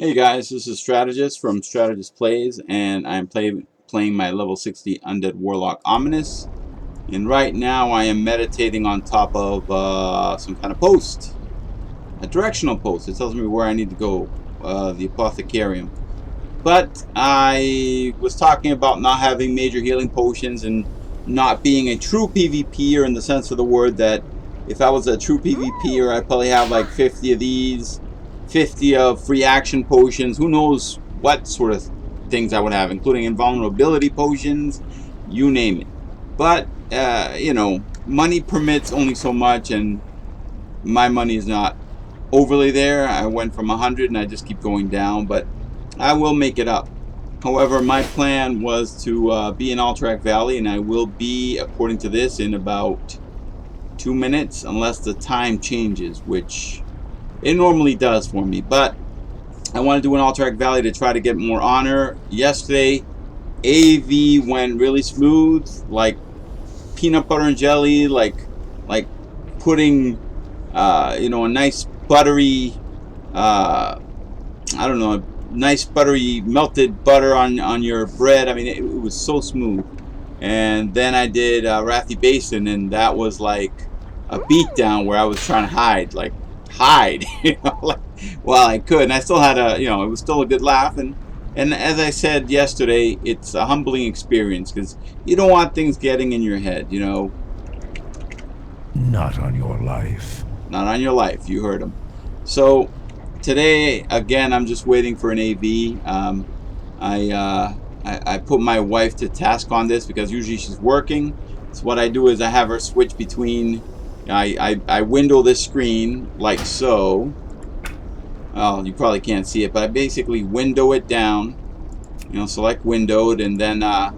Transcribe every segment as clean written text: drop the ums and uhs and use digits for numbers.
Hey guys, this is Strategist from Strategist Plays, and I'm playing my level 60 Undead Warlock Ominus. And right now I am meditating on top of some kind of post, a directional post. It tells me where I need to go, the Apothecarium. But I was talking about not having major healing potions and not being a true PvPer in the sense of the word, that if I was a true PvPer, I'd probably have like 50 of these, 50 of free action potions, who knows what sort of things I would have, including invulnerability potions, you name it. But, you know, money permits only so much, and my money is not overly there. I went from 100 and I just keep going down, but I will make it up. However, my plan was to be in Alterac Valley, and I will be, according to this, in about 2 minutes, unless the time changes, which it normally does for me. But I want to do an Alterac Valley to try to get more honor. Yesterday, AV went really smooth, like peanut butter and jelly, like putting you know, a nice buttery I don't know, nice buttery melted butter on your bread. I mean, it was so smooth. And then I did Wrathy Basin, and that was like a beatdown where I was trying to hide, you know, like, while I could. And I still had a, you know, it was still a good laugh. And as I said yesterday, it's a humbling experience because you don't want things getting in your head, you know. Not on your life. Not on your life. You heard him. So today, again, I'm just waiting for an AV. I put my wife to task on this because usually she's working. So what I do is I have her switch between. I window this screen like so. Oh, you probably can't see it, but I basically window it down. You know, select windowed, and then I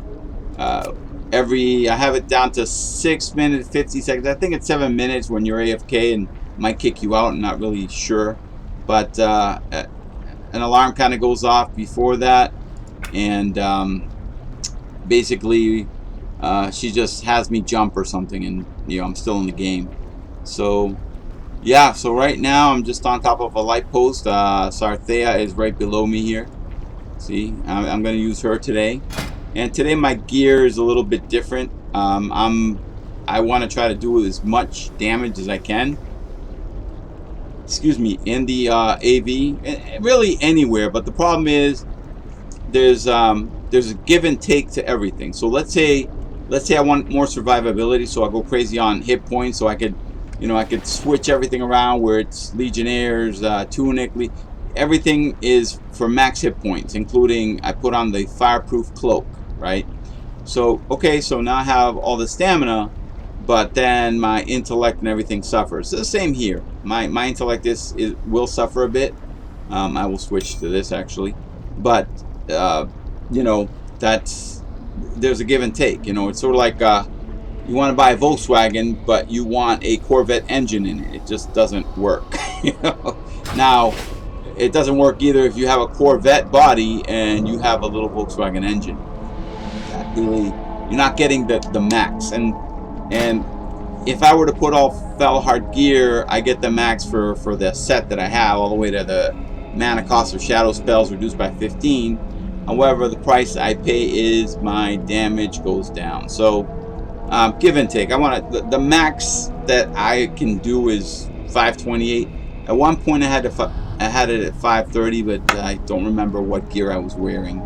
have it down to 6 minutes 50 seconds. I think it's 7 minutes when you're AFK and might kick you out. I'm not really sure, but an alarm kind of goes off before that, and basically she just has me jump or something, and you know, I'm still in the game. So yeah, so right now I'm just on top of a light post. Sarthea is right below me here. See, I'm going to use her today. And today my gear is a little bit different. I want to try to do as much damage as I can. Excuse me, in the AV, really anywhere. But the problem is there's a give and take to everything. So let's say I want more survivability, so I'll go crazy on hit points, so I could, you know, I could switch everything around where it's Legionnaires, Tunic, everything is for max hit points, including I put on the fireproof cloak, right? So okay, so now I have all the stamina, but then my intellect and everything suffers. So the same here. My intellect will suffer a bit. I will switch to this actually, but you know, there's a give and take. You know, it's sort of like you want to buy a Volkswagen, but you want a Corvette engine in it. It just doesn't work. You know? Now, it doesn't work either if you have a Corvette body and you have a little Volkswagen engine. That really, you're not getting the max. And if I were to put all Felhard gear, I get the max for the set that I have, all the way to the mana cost of shadow spells reduced by 15. However, the price I pay is my damage goes down. So give and take. I want the max that I can do is 528. At one point I had it at 530, but I don't remember what gear I was wearing.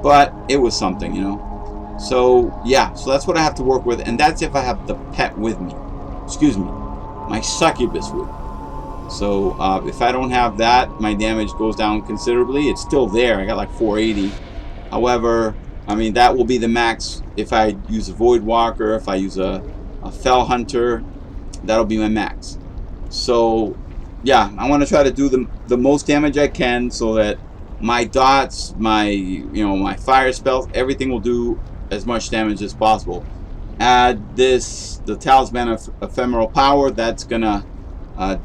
But it was something, you know. So yeah, so that's what I have to work with, and that's if I have the pet with me. Excuse me, my succubus with me. So if I don't have that, my damage goes down considerably. It's still there. I got like 480. However, I mean, that will be the max if I use a Void Walker, if I use a Fell Hunter. That'll be my max. So yeah, I want to try to do the most damage I can, so that my dots, my fire spells, everything will do as much damage as possible. Add the Talisman of Ephemeral Power. That's gonna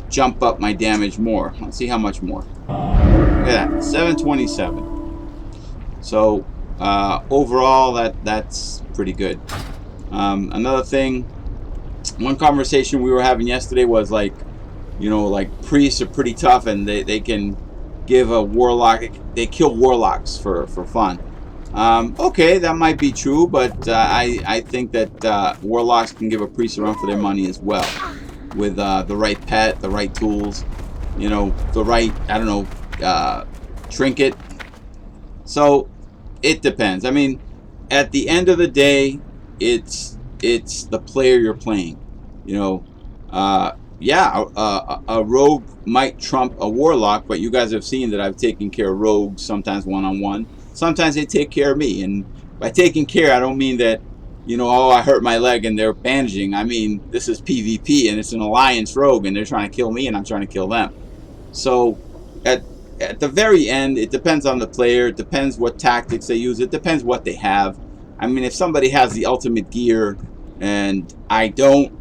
jump up my damage more. Let's see how much more. Look at that, 727. So overall, that's pretty good. Another thing, one conversation we were having yesterday was like, you know, like priests are pretty tough, and they can give a warlock, they kill warlocks for fun. Okay, that might be true, but I think that warlocks can give a priest a run for their money as well, with the right pet, the right tools, you know, the right, I don't know, trinket. So it depends. I mean, at the end of the day, it's the player you're playing. You know, yeah, a rogue might trump a warlock, but you guys have seen that I've taken care of rogues sometimes one-on-one. Sometimes they take care of me, and by taking care, I don't mean that, you know, oh, I hurt my leg and they're bandaging. I mean, this is PvP and it's an alliance rogue and they're trying to kill me and I'm trying to kill them. So at at the very end, it depends on the player. It depends what tactics they use. It depends what they have. I mean, if somebody has the ultimate gear and I don't,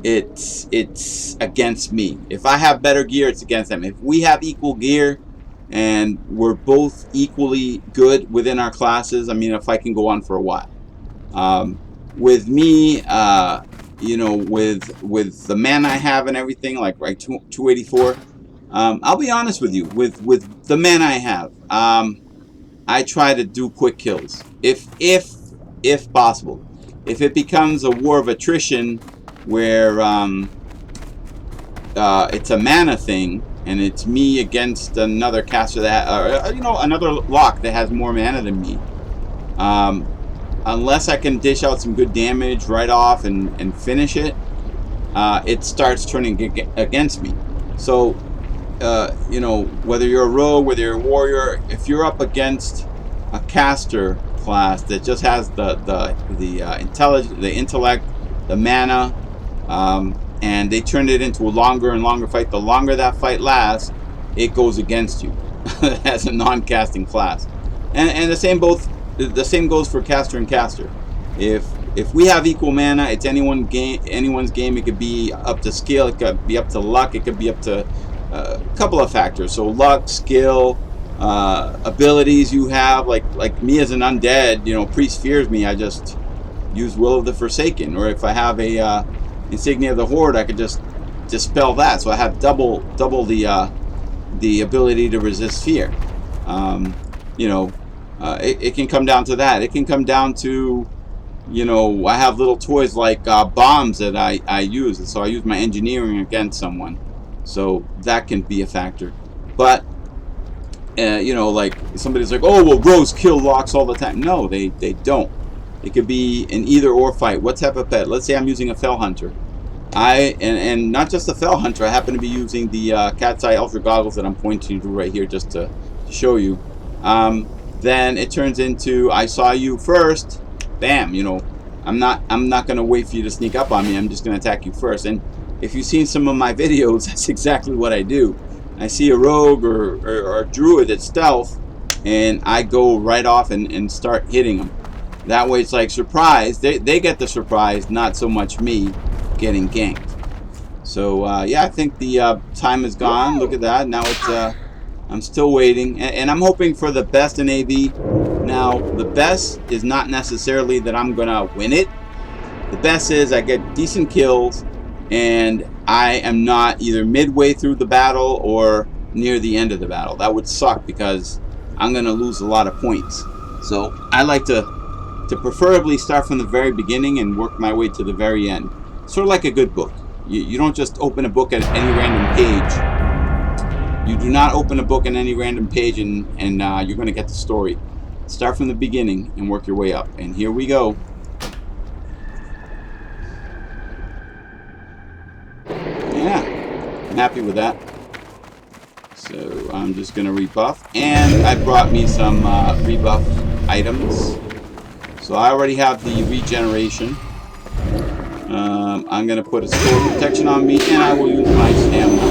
it's against me. If I have better gear, it's against them. If we have equal gear and we're both equally good within our classes, I mean, if I can go on for a while. With me, you know, with the mana I have and everything, like 284. I'll be honest with you. With the mana I have, I try to do quick kills, if possible. If it becomes a war of attrition, where it's a mana thing and it's me against another caster that, you know, another lock that has more mana than me. Unless I can dish out some good damage right off and finish it, it starts turning against me. So, you know, whether you're a rogue, whether you're a warrior, if you're up against a caster class that just has the intelligence, the intellect, the mana, and they turn it into a longer and longer fight, the longer that fight lasts, it goes against you as a non-casting class. And the same goes for caster and caster. If we have equal mana, it's anyone's game. It could be up to skill, it could be up to luck, it could be up to a couple of factors. So luck, skill, abilities you have, like me as an undead, you know, priest fears me, I just use Will of the Forsaken. Or if I have a Insignia of the Horde, I could just dispel that. So I have double the ability to resist fear. You know, it can come down to that. It can come down to, you know, I have little toys like bombs that I use, and so I use my engineering against someone. So that can be a factor. But you know, like somebody's like, oh, well, rogues kill locks all the time. No, they don't. It could be an either or fight. What type of pet? Let's say I'm using a Fell Hunter. And not just the Fell Hunter. I happen to be using the Cat's Eye Ultra Goggles that I'm pointing to right here just to show you. Then it turns into, I saw you first. Bam. You know, I'm not gonna wait for you to sneak up on me. I'm just gonna attack you first. And if you've seen some of my videos, that's exactly what I do. I see a rogue or a druid at stealth, and I go right off and start hitting them. That way it's like surprise. They get the surprise, not so much me getting ganked. So yeah, I think the time is gone. Look at that. Now it's I'm still waiting, and I'm hoping for the best in AV. Now the best is not necessarily that I'm gonna win it. The best is I get decent kills and I am not either midway through the battle or near the end of the battle. That would suck because I'm gonna lose a lot of points. So I like to preferably start from the very beginning and work my way to the very end. Sort of like a good book. You don't just open a book at any random page. You do not open a book on any random page and you're going to get the story. Start from the beginning and work your way up. And here we go. Yeah, I'm happy with that. So I'm just going to rebuff. And I brought me some rebuff items. So I already have the regeneration. I'm going to put a sword protection on me, and I will use my stamina.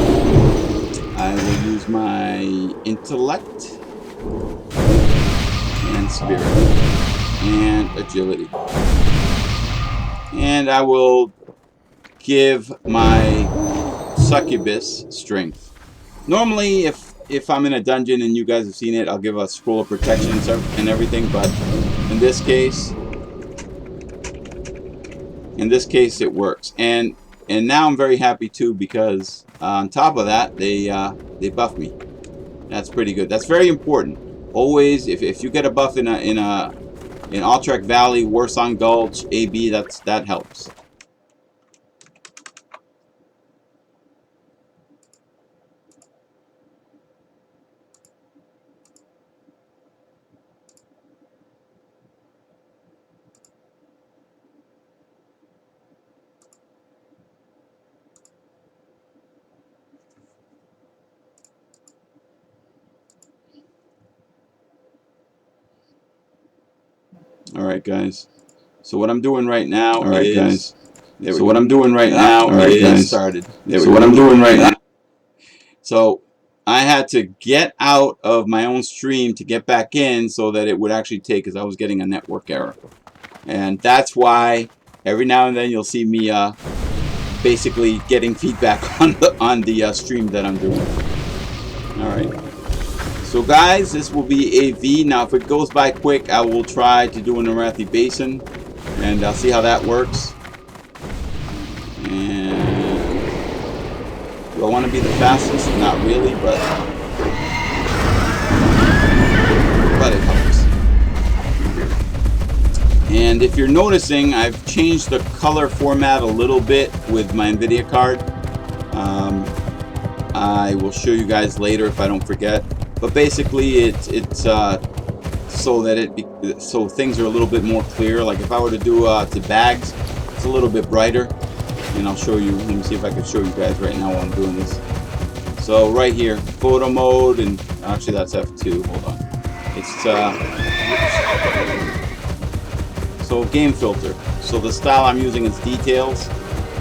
I will use my intellect, and spirit, and agility. And I will give my succubus strength. Normally, if I'm in a dungeon and you guys have seen it, I'll give a scroll of protection and everything, but in this case it works. And now I'm very happy too, because on top of that they buff me. That's pretty good. That's very important. Always, if you get a buff in Alterac Valley, Warsong Gulch, AB, that helps. All right, guys. So what I'm doing right now is started. So what I'm doing right now. So I had to get out of my own stream to get back in so that it would actually take, because I was getting a network error, and that's why every now and then you'll see me basically getting feedback on the stream that I'm doing. All right. So guys, this will be AV. Now if it goes by quick, I will try to do an Arathi Basin, and I'll see how that works. And do I want to be the fastest? Not really, but it helps. And if you're noticing, I've changed the color format a little bit with my NVIDIA card. I will show you guys later if I don't forget. But basically, it's so that so things are a little bit more clear. Like if I were to do to bags, it's a little bit brighter. And I'll show you. Let me see if I can show you guys right now while I'm doing this. So right here, photo mode, and actually that's F2. Hold on. It's so game filter. So the style I'm using is details,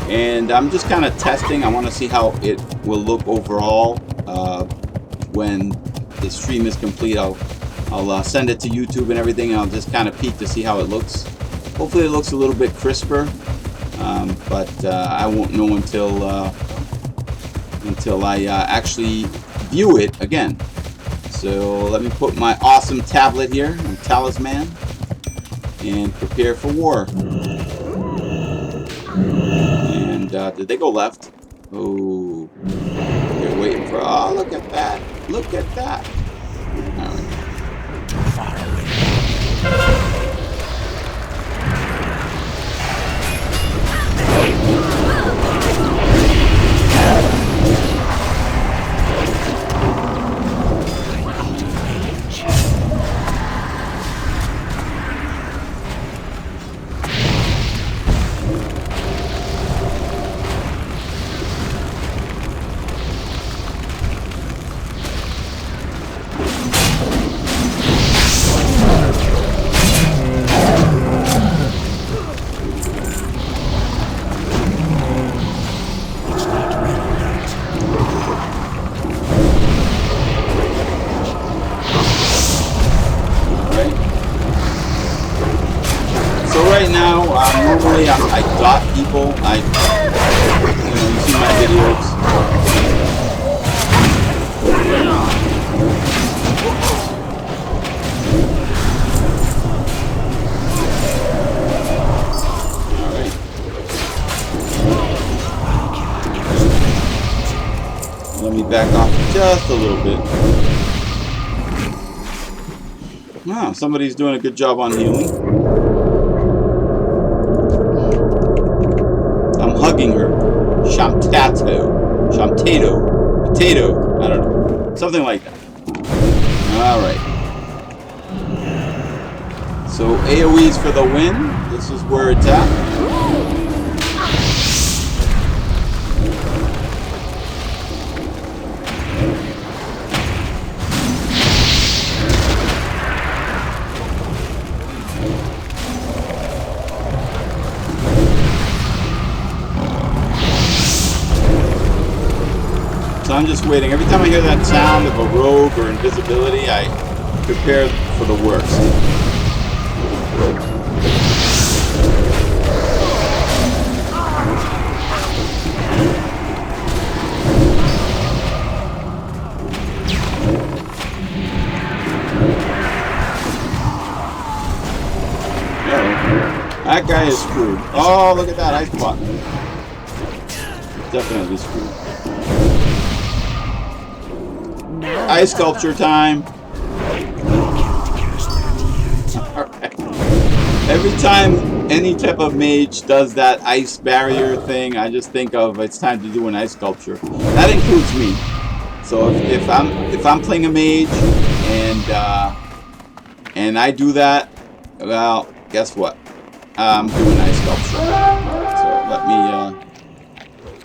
and I'm just kind of testing. I want to see how it will look overall when the stream is complete. I'll send it to YouTube and everything, and I'll just kind of peek to see how it looks. Hopefully it looks a little bit crisper, but I won't know until I actually view it again. So let me put my awesome tablet here, my talisman, and prepare for war. And did they go left? Oh, they're waiting for. Oh, look at that! Look at that! All right. Far away. Normally I dot people. You see my videos. Alright. Let me back off just a little bit. Wow, somebody's doing a good job on healing. Hugging her. Potato. I don't know. Something like that. Alright. So AoEs for the win. This is where it's at. So I'm just waiting. Every time I hear that sound of a rogue or invisibility, I prepare for the worst. That guy is screwed. Oh, look at that ice block. Definitely screwed. Now Ice sculpture time. Alright. Every time any type of mage does that ice barrier thing, I just think of it's time to do an ice sculpture. That includes me. So if I'm playing a mage and I do that, well, guess what? I'm doing ice sculpture. Alright, so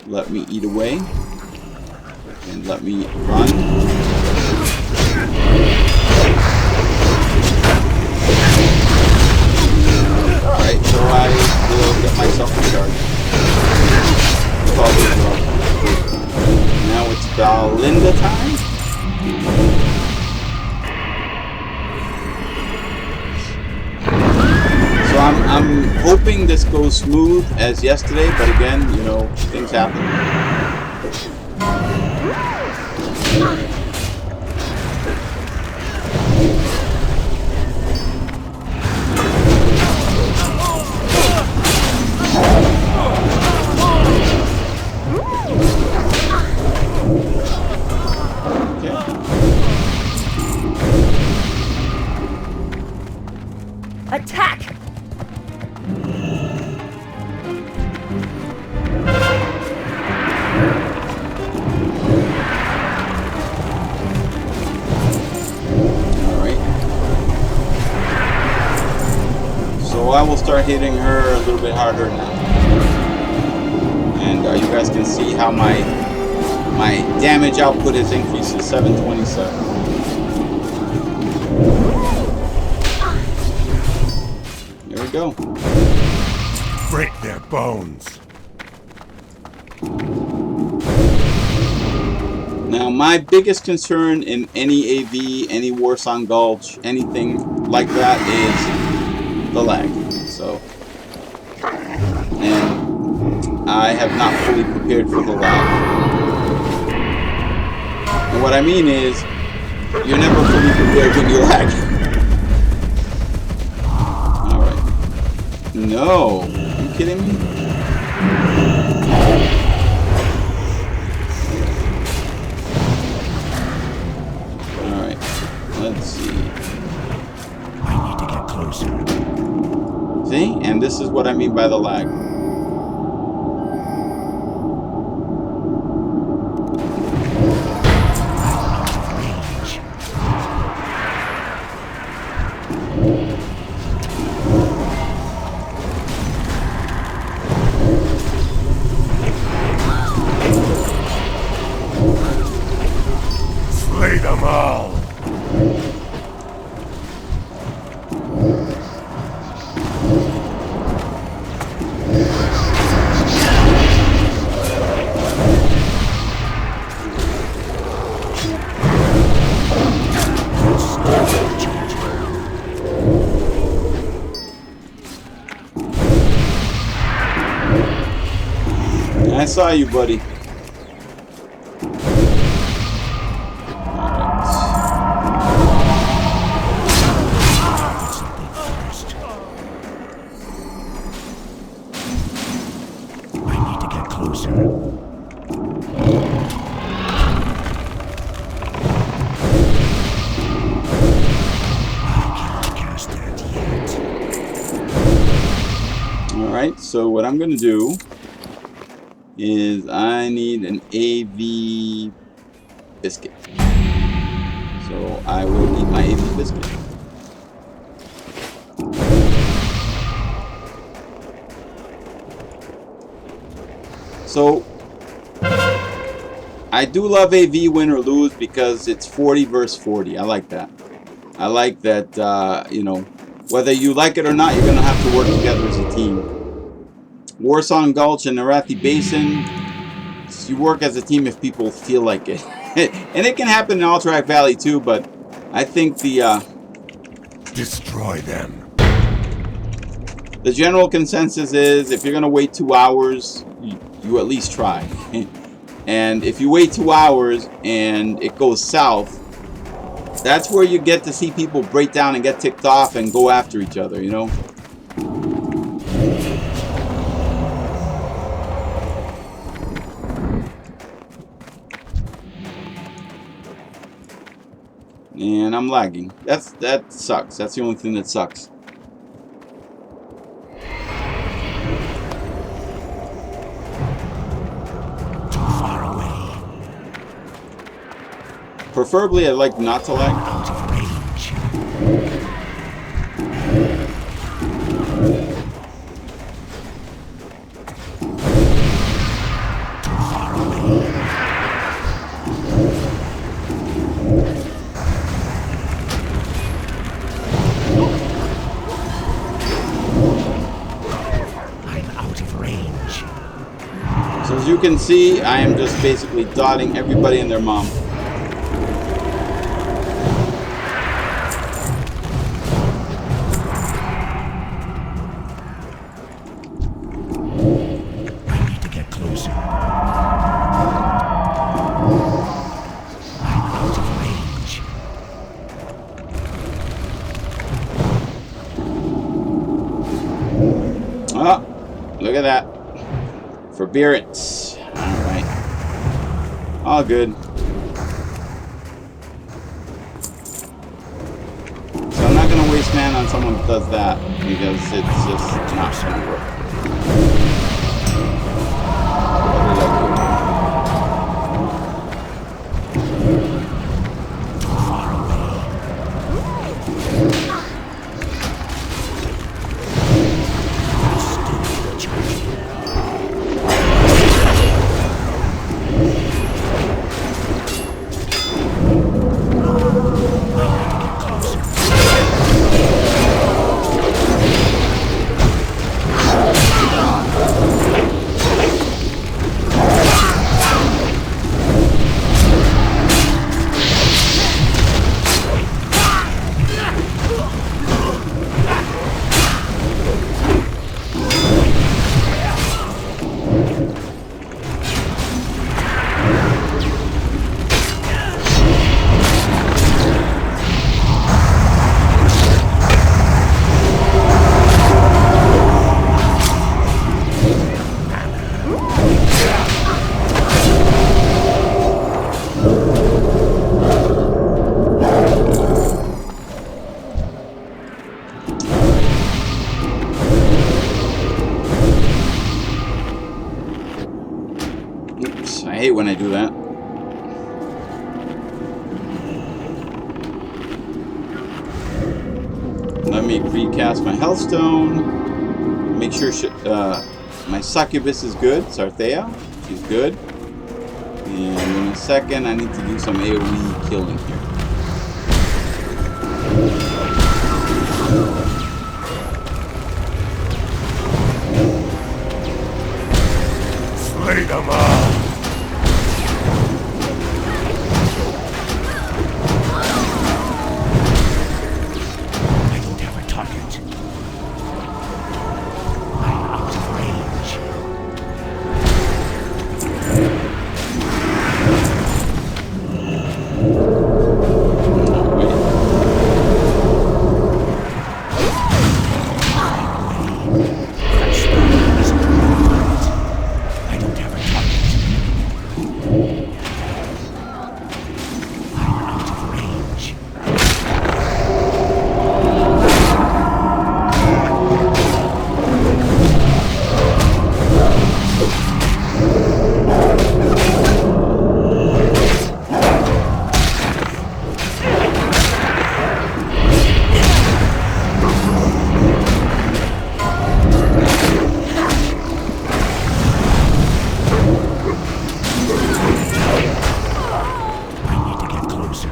let me eat away. And let me run. Alright, so I will get myself a charge. Now it's Belinda time. So I'm hoping this goes smooth as yesterday, but again, you know, things happen. Attack! So I will start hitting her a little bit harder now. And you guys can see how my damage output has increased to 727. There we go. Break their bones. Now, my biggest concern in any AV, any Warsong Gulch, anything like that is the lag. So, and I have not fully prepared for the lag. And what I mean is, you're never fully prepared when you lag. Alright. No. Are you kidding me? Alright. Let's see. I need to get closer. See? And this is what I mean by the lag. Slay them all. I saw you, buddy. Alright, so what I'm going to do is I need an AV biscuit. So I will eat my AV biscuit. So I do love AV win or lose because it's 40 versus 40. I like that. I like that, you know, whether you like it or not, you're going to have to work together as a team. Warsong Gulch and Arathi Basin, you work as a team if people feel like it. And it can happen in Alterac Valley too, but I think the destroy them. The general consensus is if you're going to wait 2 hours, you at least try. And if you wait 2 hours and it goes south, that's where you get to see people break down and get ticked off and go after each other, you know? And I'm lagging. That sucks. That's the only thing that sucks. Too far away. Preferably, I'd like not to lag. Out of range. Too far away. I'm out of range. So as you can see, I am just basically dotting everybody and their mom. I need to get closer. I'm out of range. Oh, look at that. Forbearance. Alright. All good. So I'm not going to waste man on someone that does that, because it's just not going to work. What did I Too far away. Still charging. Oops, I hate when I do that. Let me recast my health stone. Make sure my succubus is good. Sarthea, she's good. And in a second, I need to do some AoE killing here. Slay them all. I don't have a target. I'm out of range. I don't have a target. I'm out of range. I need to get closer.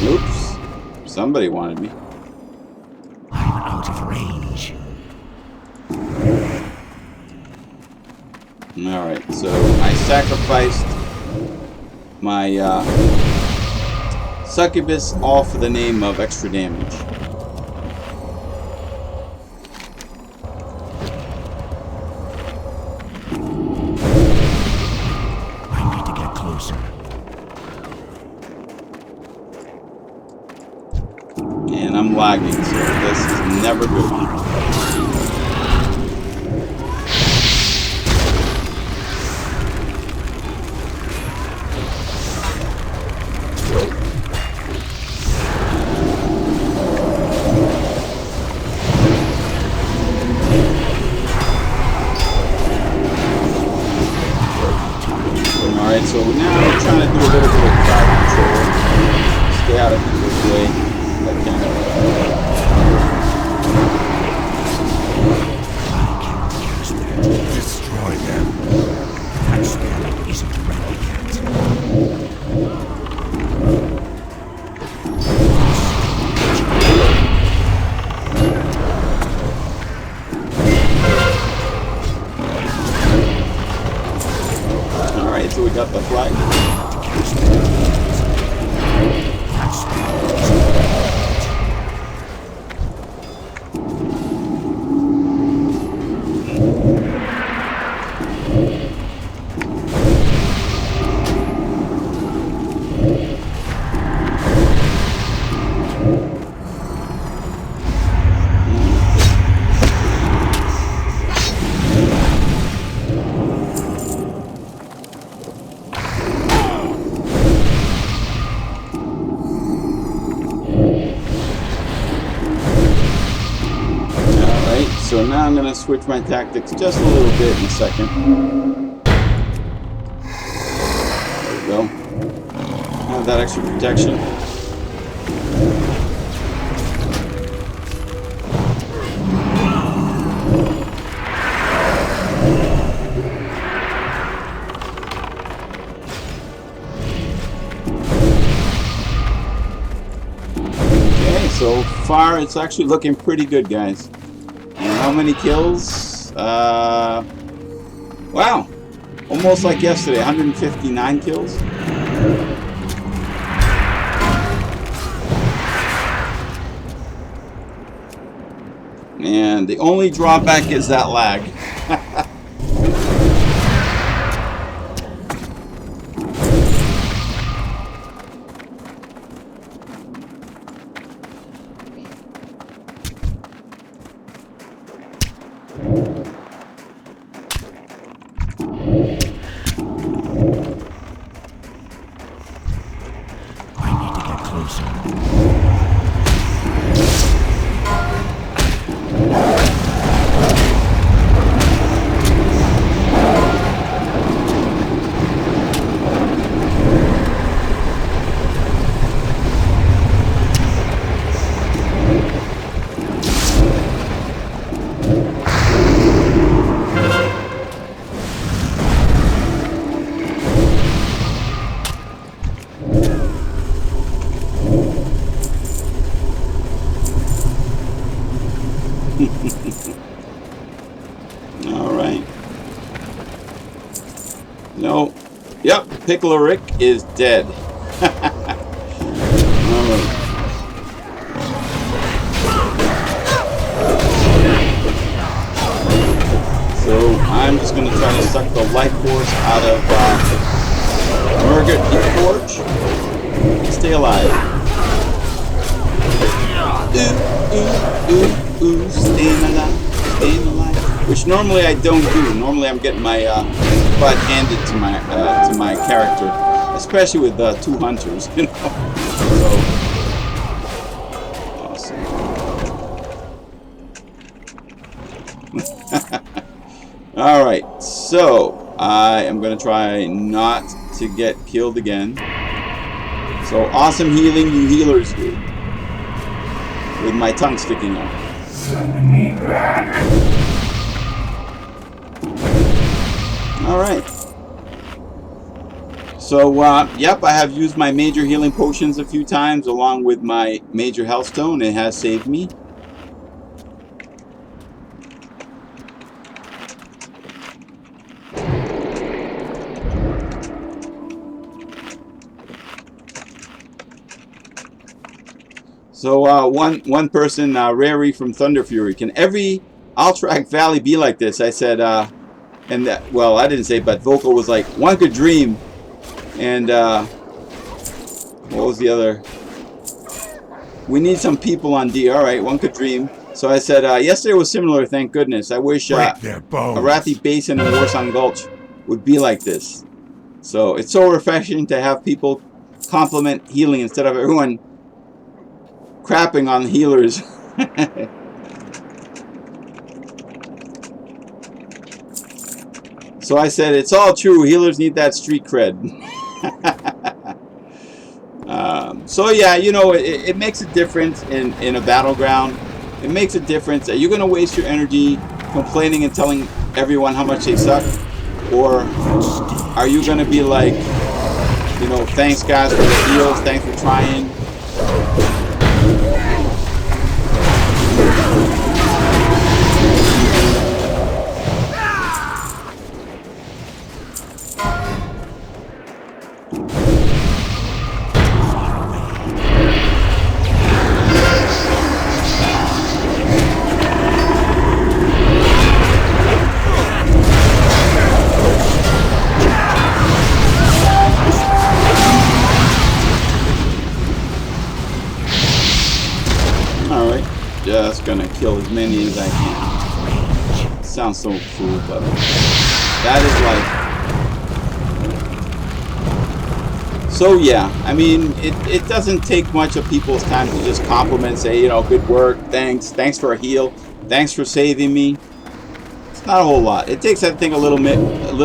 Oops. Somebody wanted me. I'm out of range. Alright, so I sacrificed my succubus all for the name of extra damage. I need to get closer. And I'm lagging, so this is never good. Alright, so now I'm trying to do a little bit of crowd control. Stay out of people's way if I can. Destroy them. That spell isn't ready yet. Alright, so we got the flag. That spell isn't ready yet. So now I'm going to switch my tactics just a little bit in a second. There we go. Have that extra protection. Okay, so far it's actually looking pretty good, guys. How many kills? Wow. Almost like yesterday, 159 kills. And the only drawback is that lag. Alright. No. Yep, Piccolo is dead. Alright. So I'm just going to try to suck the life force out of Margaret Forge. Stay alive. Staying alive, staying alive. Which normally I don't do. Normally I'm getting my butt handed to my character, especially with two hunters, you know. So awesome. All right, so I am going to try not to get killed again. So awesome healing, you healers do. With my tongue sticking out. Send me back. Alright. So, yep, I have used my major healing potions a few times along with my major health stone. It has saved me. So one person, Rary from Thunder Fury, can every Alterac Valley be like this? I said, And that, well, I didn't say, but Vocal was like, one could dream. And what was the other? We need some people on D. All right, one could dream. So I said, yesterday was similar, thank goodness. I wish Arathi Basin and Warsan Gulch would be like this. So it's so refreshing to have people compliment healing instead of everyone crapping on healers. So I said, it's all true. Healers need that street cred. So yeah, you know, it makes a difference in a battleground. It makes a difference. Are you going to waste your energy complaining and telling everyone how much they suck? Or are you going to be like, you know, thanks guys for the heals, thanks for trying. Just gonna kill as many as I can. Sounds so cool, but that is like. So yeah, I mean, it doesn't take much of people's time to just compliment, say, you know, good work, thanks for a heal, thanks for saving me. It's not a whole lot. It takes, I think, a little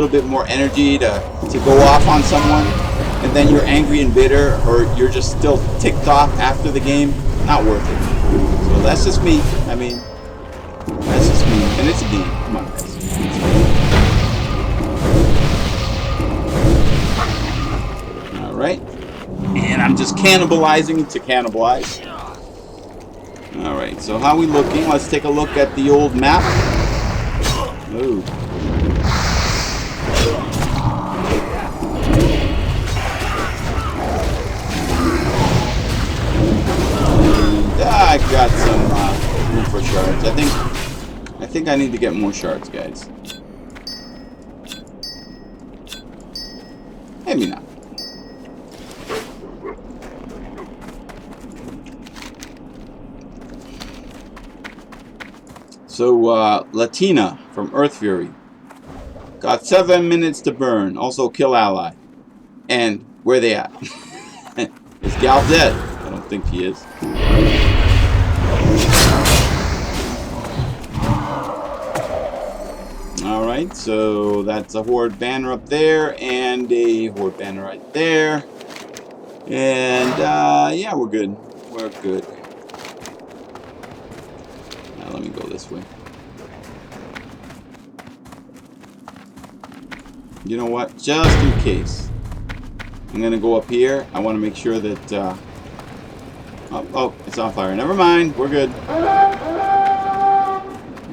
bit more energy to go off on someone, and then you're angry and bitter, or you're just still ticked off after the game. Not worth it. So that's just me. I mean, that's just me. And it's a game. Come on, guys. Alright. And I'm just cannibalizing to cannibalize. Alright, so how are we looking? Let's take a look at the old map. Ooh. I got some room for shards. I think I need to get more shards, guys. Maybe not. So, Latina from Earth Fury. Got 7 minutes to burn. Also kill ally. And where they at? Is Gal dead? I don't think he is. Alright, so that's a Horde banner up there, and a Horde banner right there. And, yeah, we're good. We're good. Now, let me go this way. You know what? Just in case. I'm going to go up here. I want to make sure that, oh, it's on fire. Never mind. We're good.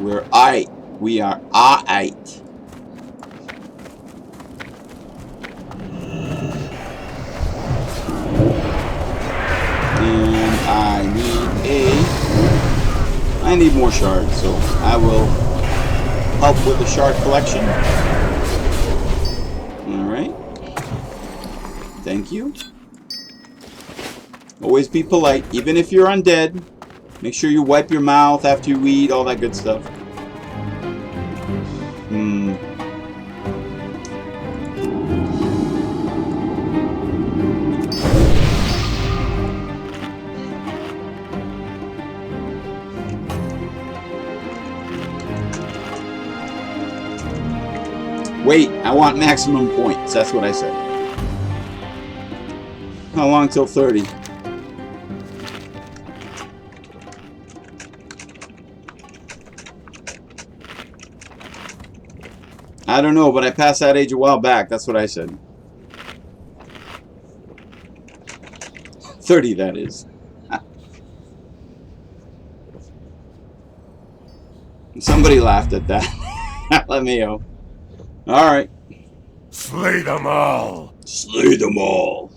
We're aight. We are aight. And I need more shards, so I will help with the shard collection. Alright. Thank you. Always be polite, even if you're undead. Make sure you wipe your mouth after you eat, all that good stuff. Wait, I want maximum points. That's what I said. How long till 30? I don't know, but I passed that age a while back. That's what I said. 30, that is. Somebody laughed at that. Let me know. Alright. Slay them all! Slay them all!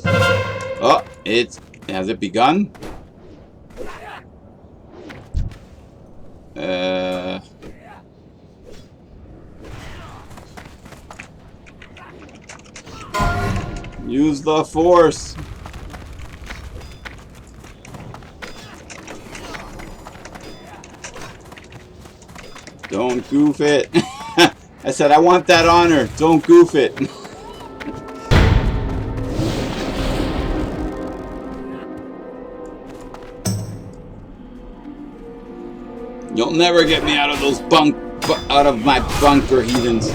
Oh, has it begun? Use the force. Don't goof it. I said I want that honor. Don't goof it. You'll never get me out of those out of my bunker, heathens.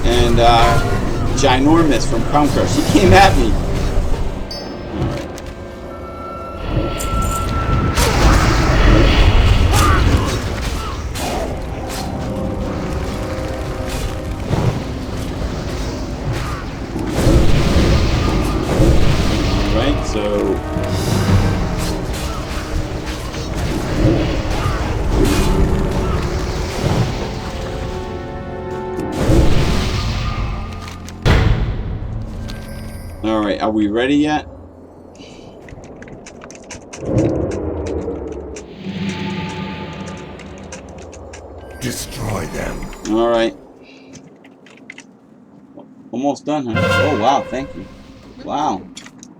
And Ginormous from Crown Crush, he came at me. Alright, are we ready yet? Destroy them. Alright. Almost done, huh? Oh, wow, thank you. Wow.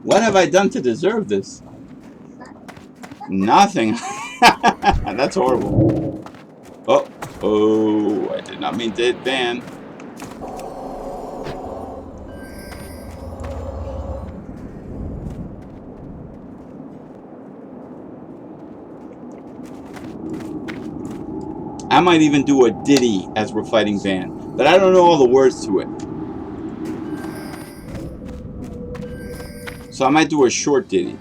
What have I done to deserve this? Nothing. That's horrible. Oh. Oh, I did not mean to hit Van. I might even do a ditty as we're fighting Van, but I don't know all the words to it. So I might do a short ditty.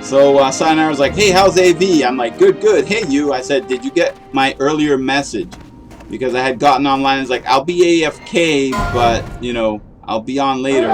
So Sayonara was like, hey, how's AV? I'm like, good, good. Hey, you. I said, did you get my earlier message? Because I had gotten online. It's like, I'll be AFK, but, you know, I'll be on later.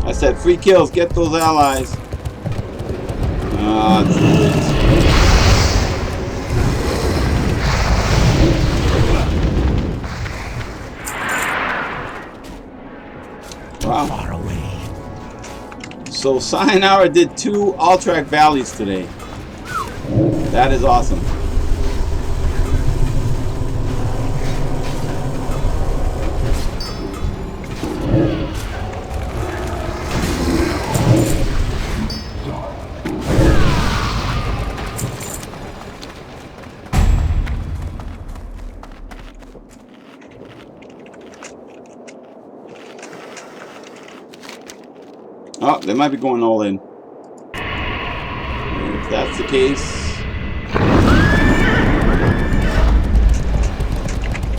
I said, free kills, get those allies. Ah, wow. Far away. So Sayonara did 2 Alterac valleys today. That is awesome. Oh, they might be going all in. If that's the case,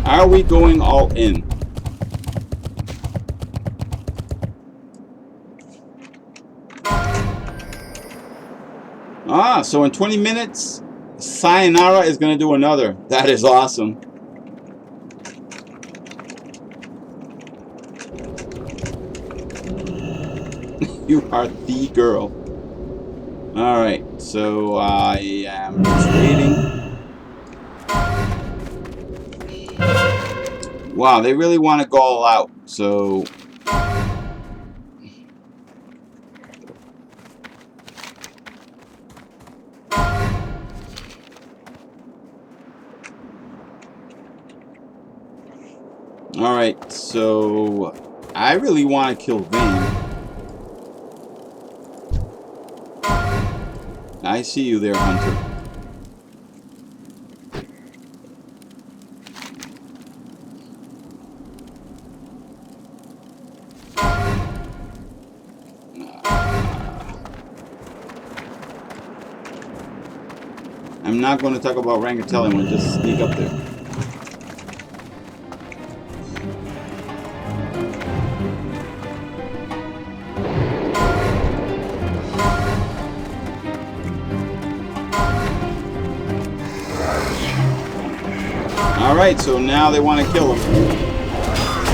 are we going all in? Ah, so in 20 minutes, Sayonara is going to do another. That is awesome. You are the girl. Alright, so I am just waiting. Wow, they really want to go all out, so... Alright, so... I really want to kill Van. I see you there, Hunter. I'm not going to talk about Rankatelli. I'm going to just sneak up there. Alright, so now they want to kill him.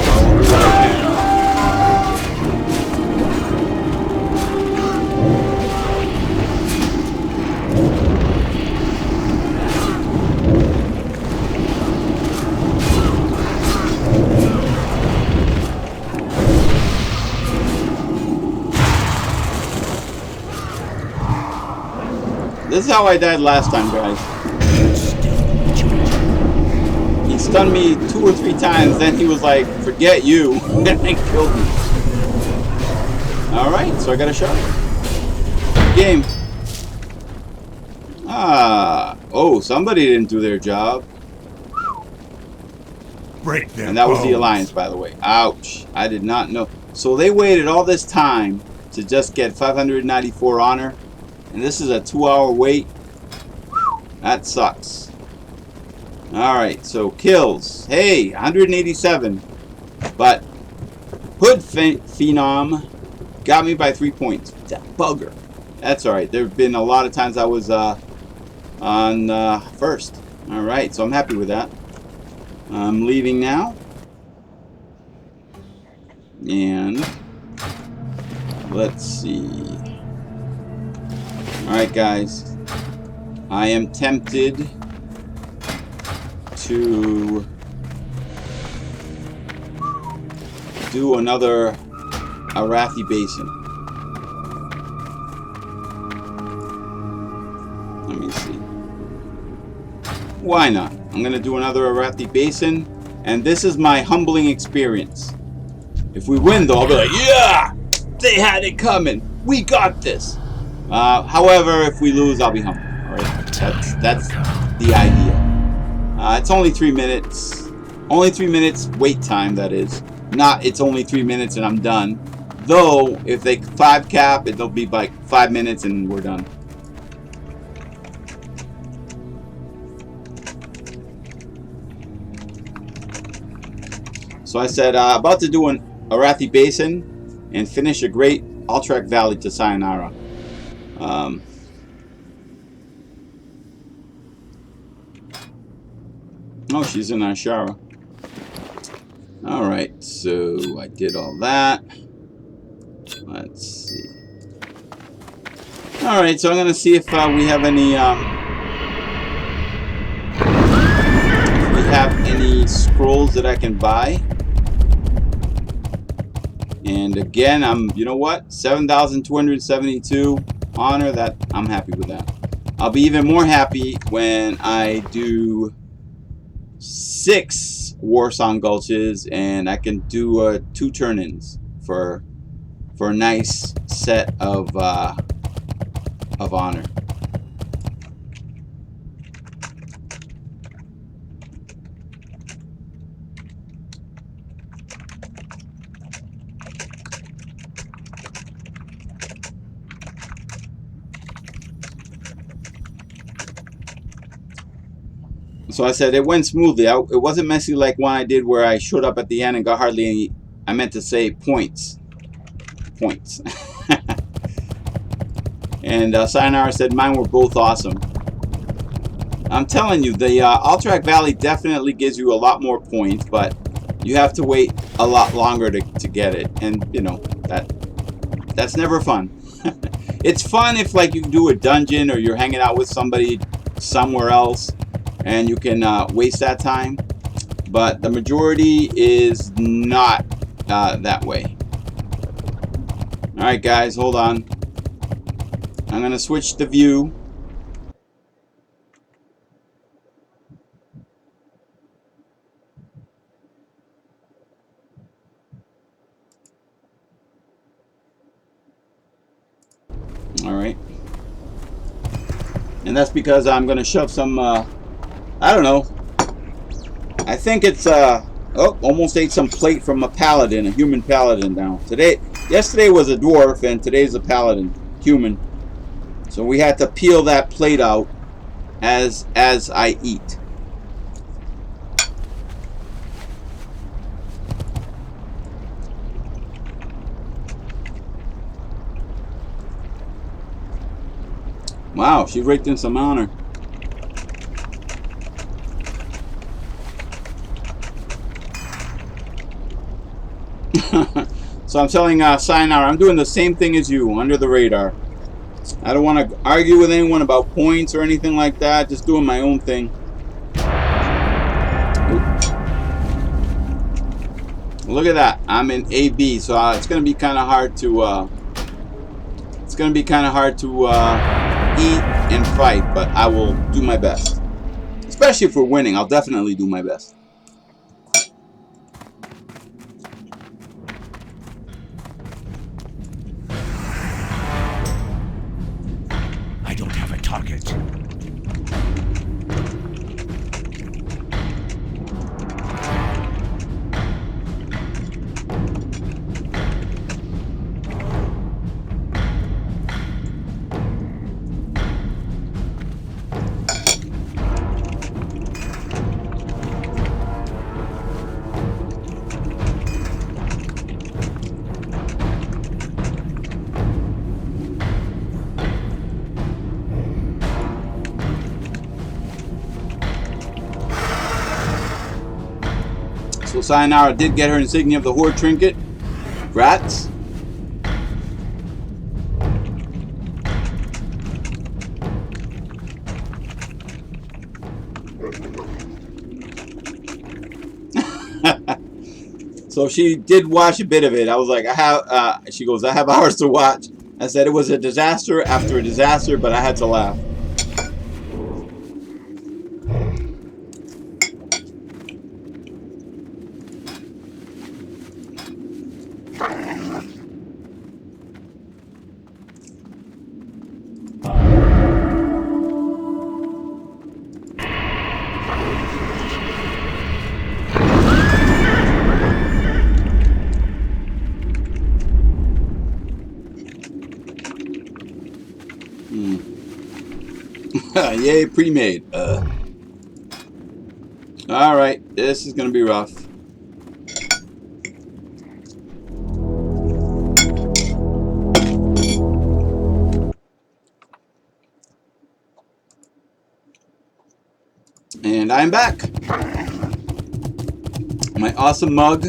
Well, we'll do what I can. This is how I died last time, guys. He stunned me 2 or 3 times, then he was like, forget you, and then killed me. Alright, so I got a shot. Game. Oh, somebody didn't do their job. Break their And that was the bones. Alliance, by the way. Ouch. I did not know. So they waited all this time to just get 594 honor. And this is a 2-hour wait. That sucks. Alright, so kills. Hey, 187. But Hood Phenom got me by 3 points. That bugger. That's alright. There have been a lot of times I was on first. Alright, so I'm happy with that. I'm leaving now. And let's see. Alright, guys. I am tempted to do another Arathi Basin. Let me see. Why not? I'm going to do another Arathi Basin, and this is my humbling experience. If we win, though, I'll be like, yeah! They had it coming! We got this! However, if we lose, I'll be humble. Alright, that's the idea. It's only 3 minutes. Only 3 minutes wait time, that is. Not, it's only 3 minutes and I'm done. Though, if they 5 cap, it'll be like 5 minutes and we're done. So I said, about to do an Arathi Basin and finish a great Alterac Valley to Sayonara. Oh, she's in Ashara. Alright, so I did all that. Let's see. Alright, so I'm going to see if we have any scrolls that I can buy. And again, you know what? 7,272 honor. That I'm happy with that. I'll be even more happy when I do 6 Warsong Gulches and I can do 2 turn-ins for a nice set of honor. So I said it went smoothly. It wasn't messy like one I did where I showed up at the end and got hardly any. I meant to say points. Points. And Sayonara said mine were both awesome. I'm telling you, the Alterac Valley definitely gives you a lot more points, but you have to wait a lot longer to get it. And you know that's never fun. It's fun if like you do a dungeon or you're hanging out with somebody somewhere else and you can waste that time, but the majority is not that way. Alright guys, hold on. I'm gonna switch the view. Alright. And that's because I'm gonna shove some I don't know. I think it's oh, almost ate some plate from a paladin, a human paladin now. Yesterday was a dwarf and today's a paladin, human. So we had to peel that plate out as I eat. Wow, she raked in some honor. So I'm telling Sayonara, I'm doing the same thing as you, under the radar. I don't want to argue with anyone about points or anything like that. Just doing my own thing. Look at that. I'm in AB, so it's going to be kind of hard to. It's going to be kind of hard to eat and fight, but I will do my best. Especially if we're winning, I'll definitely do my best. I don't have a target. So Sayonara did get her insignia of the Horde trinket. Grats. So she did watch a bit of it. I was like, I have. She goes, I have hours to watch. I said it was a disaster after a disaster, but I had to laugh. Yay, pre-made. Alright, this is gonna be rough. And I'm back. My awesome mug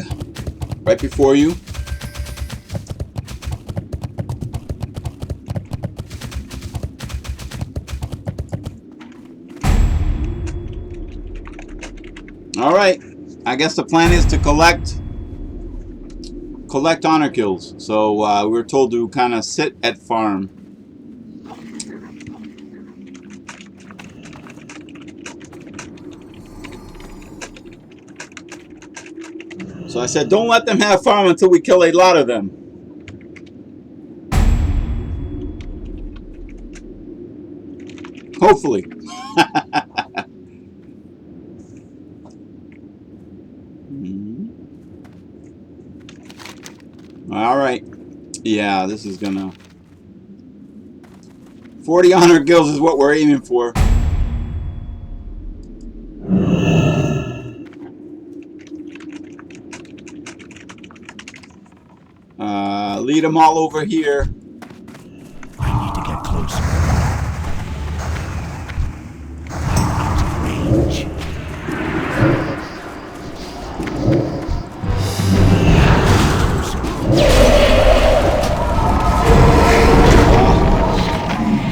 right before you. Alright, I guess the plan is to collect honor kills. So we were told to kind of sit at farm. So I said, don't let them have farm until we kill a lot of them. Hopefully. Alright. Yeah, this is gonna... 40 honor kills is what we're aiming for. Lead them all over here. I need to get closer. I'm out of range.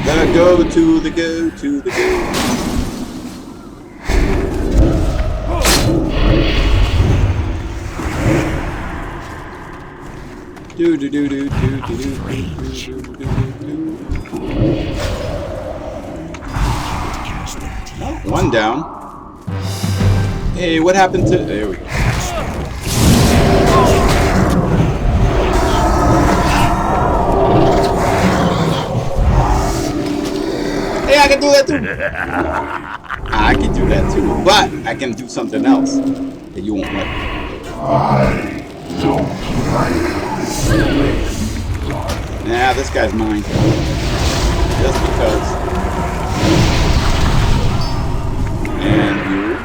Gotta go to the go. One down. Hey, what happened to... There we go. Hey, I can do that too. I can do that too, but I can do something else that you won't like. I don't like. Nah, this guy's mine. Just because. And you.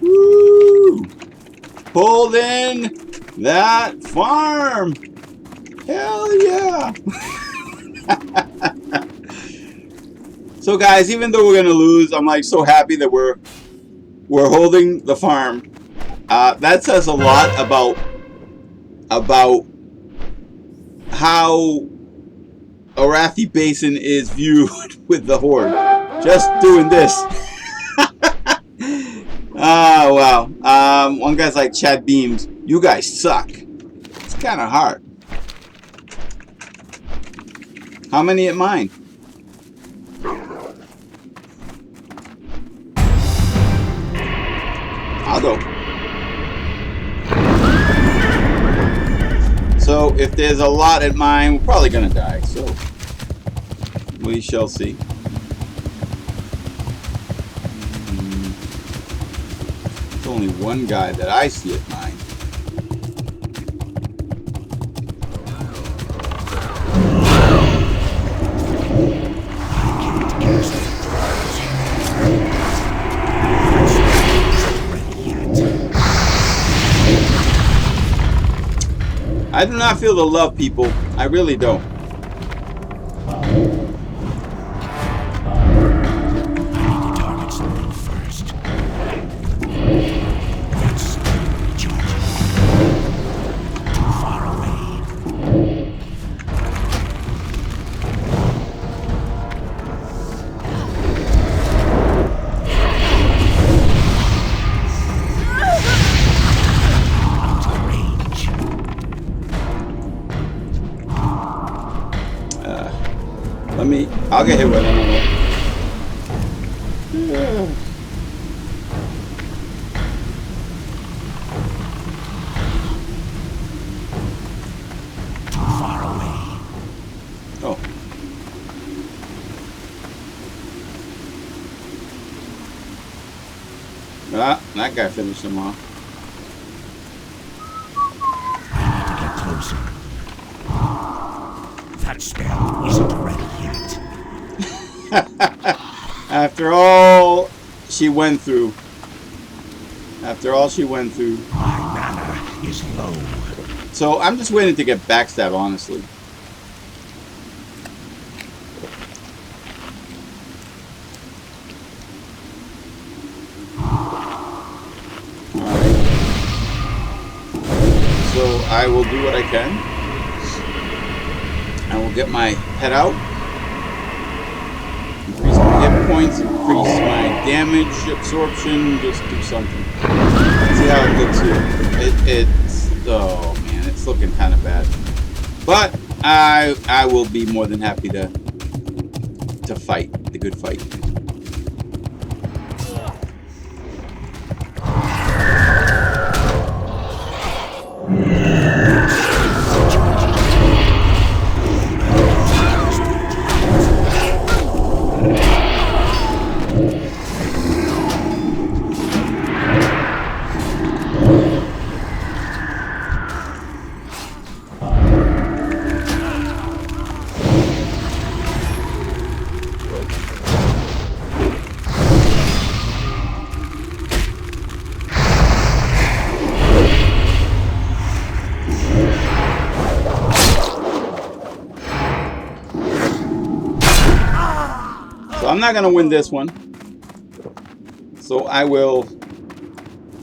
Woo! Pulled in That farm! Hell yeah! So guys, even though we're gonna lose, I'm like so happy that we're holding the farm. That says a lot about how Arathi Basin is viewed with the Horde. Just doing this. Ah, wow. One guy's like, Chad Beams, you guys suck. It's kind of hard. How many at mine? I'll go. So if there's a lot at mine, we're probably gonna die. So we shall see. There's only one guy that I see at mine. I do not feel the love, people. I really don't. I'll get hit with it. Too far away. Oh. Ah, that guy finished him off. I need to get closer. That spell isn't ready yet. After all she went through. My mana is low. So I'm just waiting to get backstab, honestly. Alright. So I will do what I can. I will get my head out. Increase my hit points, increase my damage absorption, just do something. See how it looks here. It's oh man, it's looking kind of bad. But I will be more than happy to fight the good fight. I'm not gonna win this one, so I will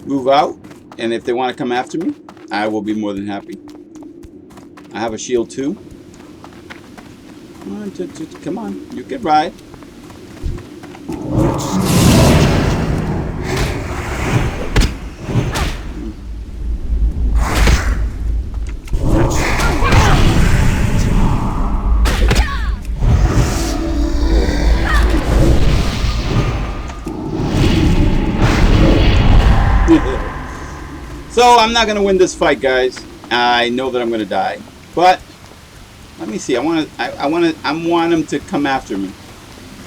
move out, and if they want to come after me, I will be more than happy. I have a shield too. Come on, you can ride. So I'm not gonna win this fight, guys. I know that I'm gonna die, but let me see. I want them to come after me.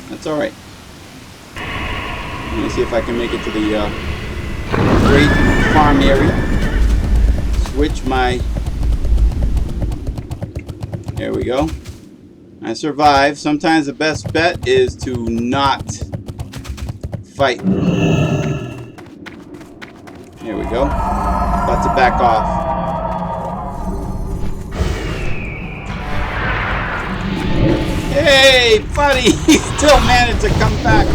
That's all right. Let me see if I can make it to the great farm area. Switch my. There we go. I survived. Sometimes the best bet is to not fight. There we go. About to back off. Hey, buddy! He still managed to come back.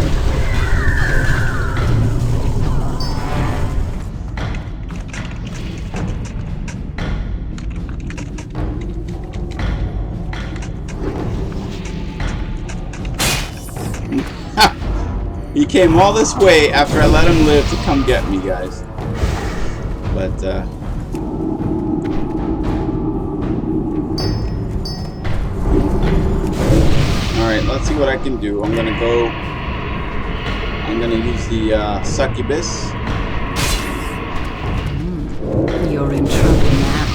He came all this way after I let him live to come get me, guys. But, alright, let's see what I can do. I'm gonna use the succubus. You're in trouble now.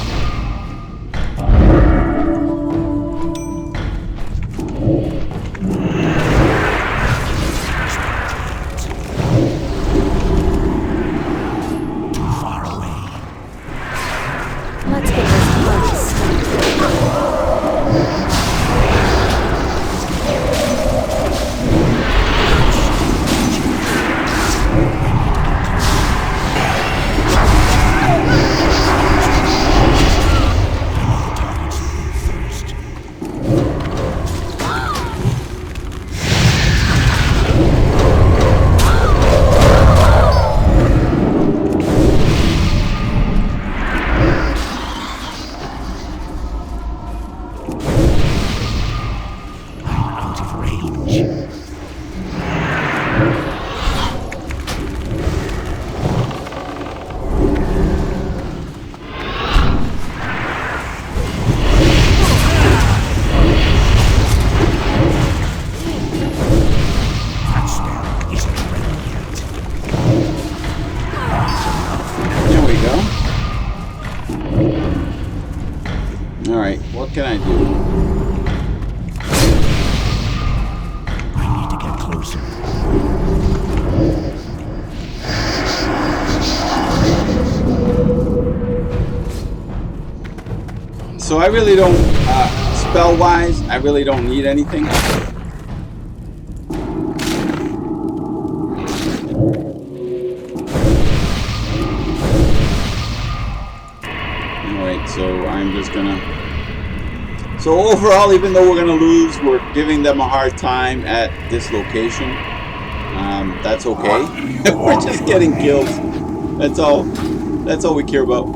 Alright, what can I do? I need to get closer. So I really don't, spell-wise, I really don't need anything. Alright, so I'm just gonna... So overall, even though we're gonna lose, we're giving them a hard time at this location. That's okay. We're just getting killed. That's all we care about.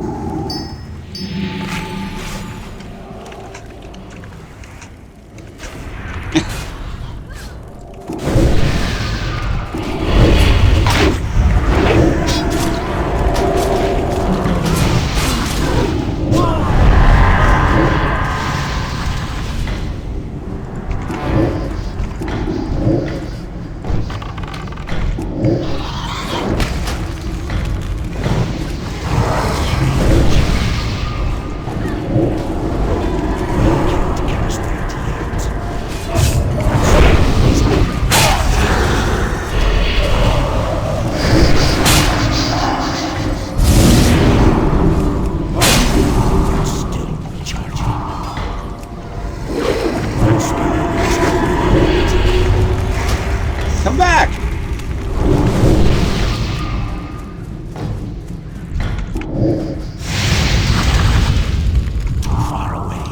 Come back!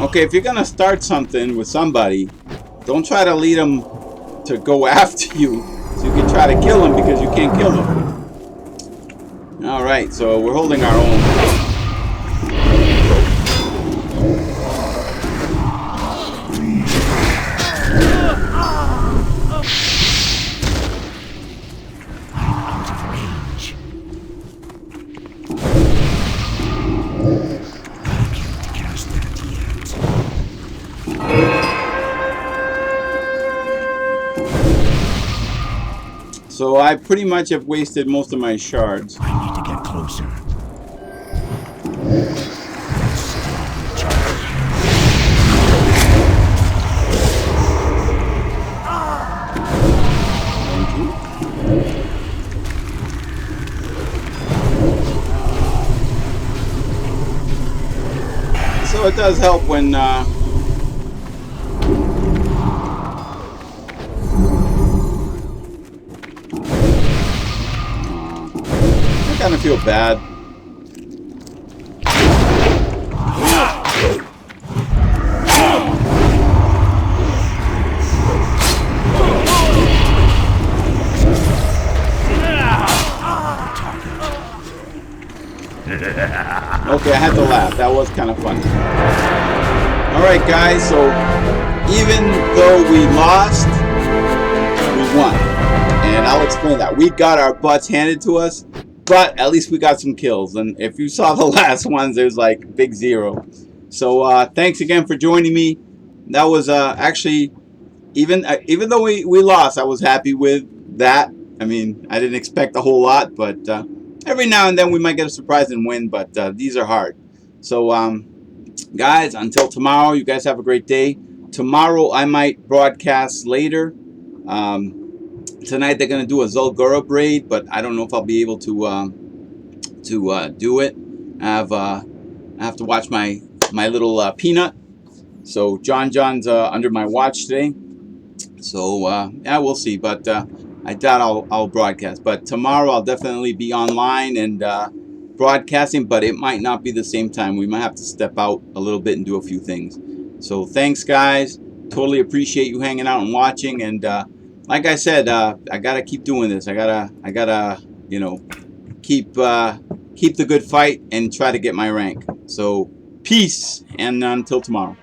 Okay, if you're gonna start something with somebody, don't try to lead them to go after you so you can try to kill them because you can't kill them. Alright, so we're holding our own. So I pretty much have wasted most of my shards. I need to get closer. Thank you. So it does help when I kind of feel bad. Okay, I had to laugh. That was kind of funny. Alright guys, so even though we lost, we won. And I'll explain that. We got our butts handed to us, but at least we got some kills. And if you saw the last ones, there's like big 0. So thanks again for joining me. That was actually, even though we lost, I was happy with that. I mean, I didn't expect a whole lot, but every now and then we might get a surprise and win, but these are hard. So guys, until tomorrow, you guys have a great day. Tomorrow I might broadcast later. Tonight they're going to do a Zulgura braid, but I don't know if I'll be able to do it. I have to watch my little peanut. So John's under my watch today. So yeah, we'll see. But I doubt I'll broadcast. But tomorrow I'll definitely be online and broadcasting, but it might not be the same time. We might have to step out a little bit and do a few things. So thanks guys. Totally appreciate you hanging out and watching. And like I said, I gotta keep doing this. I gotta you know, keep the good fight and try to get my rank. So peace, and until tomorrow.